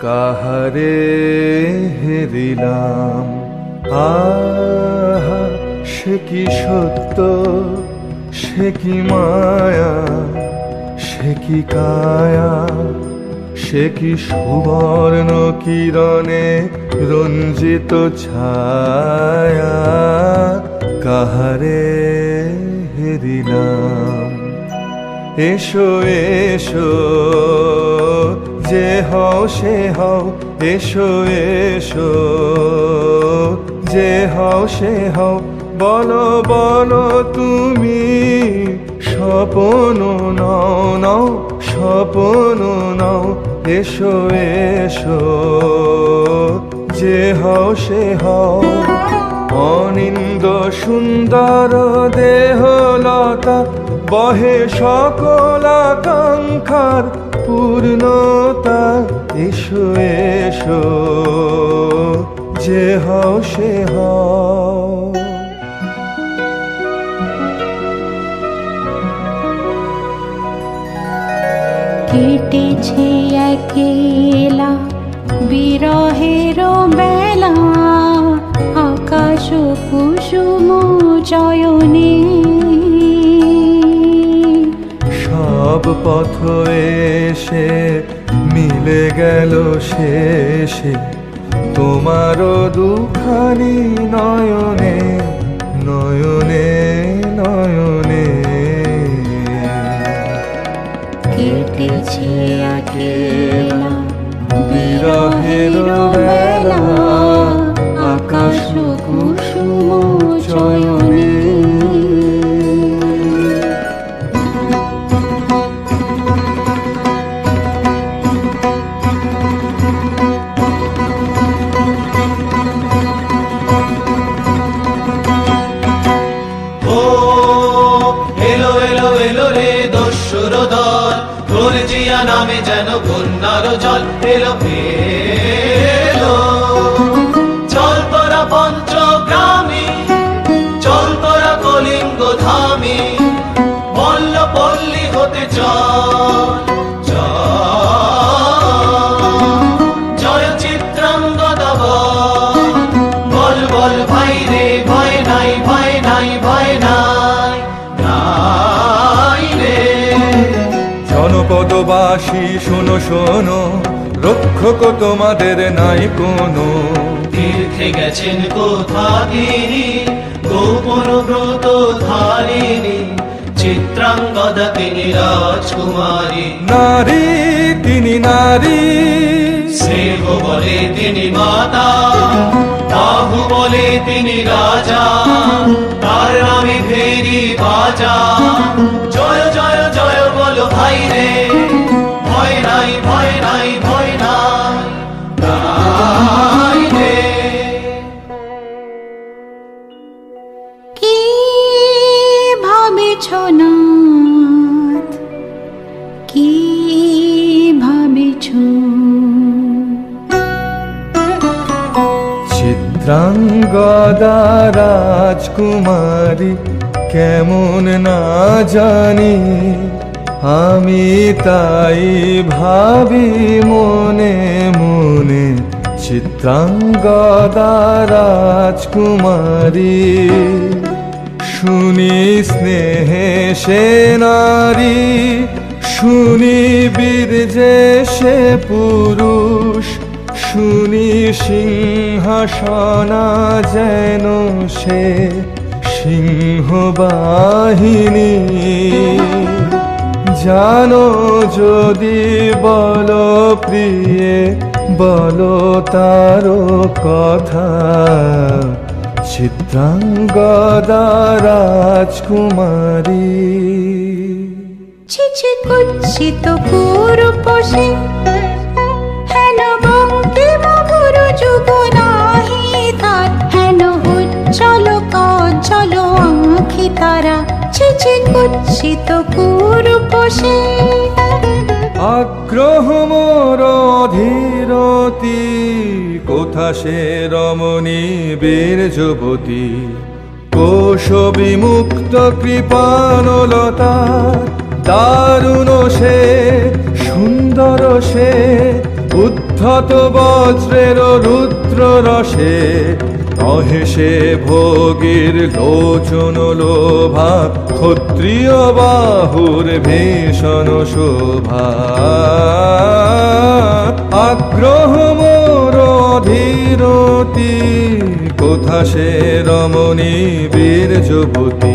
কাহারে হেরিলাম, আহা সে কি সত্য, সে কি মায়া, সে কি কায়া, সে কি সুবর্ণ কিরণে রঞ্জিত ছায়া। কাহারে হেরিলাম, এসো এসো যে হও সে হও, এসো এসো যে হও সে হও, বলো বলো তুমি স্বপ্ন নাও নাও, স্বপ্ন নাও। এসো এসো যে হও সে হও, অনিন্দ সুন্দর দেহলতা বহে সকল আকাঙ্ক্ষার পূর্ণতা। এসো এসো যে হও সে হও। কেটেছে একেলা বিরহের বেলা, আকাশ কুসুম চয়নে। সব পথ এসে মিলে গেল শেষে তোমার দুখানি নয়নে নয়নে নয়নে। কেটেছে একেলা বিরহের বেলা, আকাশ কুসুম চয়নে। নামে যেন বন্যার জল এলো এলো। চল তোরা পঞ্চগ্রামী, চল তোরা কলিঙ্গ ধামী, মল্ল পল্লী হতে চল জয় চিত্রাঙ্গদা বল বল ভাই রে, ভয় নাই ভয় নাই ভয় নাই নাই রে। জনপদবাসী শোনো শোনো, রক্ষক তোমাদের নাই কোনো। তীর্থে গেছেন কোথা তিনি, গোপন ব্রত ধারিণী, চিত্রাঙ্গদা তিনি রাজকুমারী। নারী তিনি নারী, স্নেহ বলে তিনি মাতা, বাহু বলে তিনি রাজা, তার নামে ভেরি বাজা। জয় জয় জয় বলো ভাই রে, ভয় নাই ভয় নাই ভয় নাই নাই রে। কি ভাবেছ নাথ, কি ভাবেছ? চিত্রাঙ্গদা রাজকুমারী কেমন না জানি, আমি তাই ভাবি মনে মনে। চিত্রাঙ্গদা রাজকুমারী শুনি স্নেহে সে নারী, শুনি বীর যে সে পুরুষ, শুনি সিংহাসনা যেন সে সিংহবাহিনী। জানো যদি বলো প্রিয়ে, বলো তার কথা, চিত্রাঙ্গদা রাজকুমারী। ছিছি কুৎসিত পুরুষে হেন বঙ্কিম গুরু যুগ নাহি তার, হেন উজ্জ্বল কজ্জ্বল আঁখি তারা। ছিছি কুৎসিত পুরুষে আগ্রহ মোর অধীরতি, কোথা সে রমণী বীর যুবতী। কোশ বিমুক্ত কৃপানলতা, দারুণ সে সুন্দর সে, উদ্ধ উদ্ধত বজ্রের রুদ্র রসে নহে সে ভোগের লোচন লোভা ক্ষত্রিয় বাহুর ভীষণ শোভা আগ্রহ মোর ধীরতি কোথা সে রমণী বীর যুবতী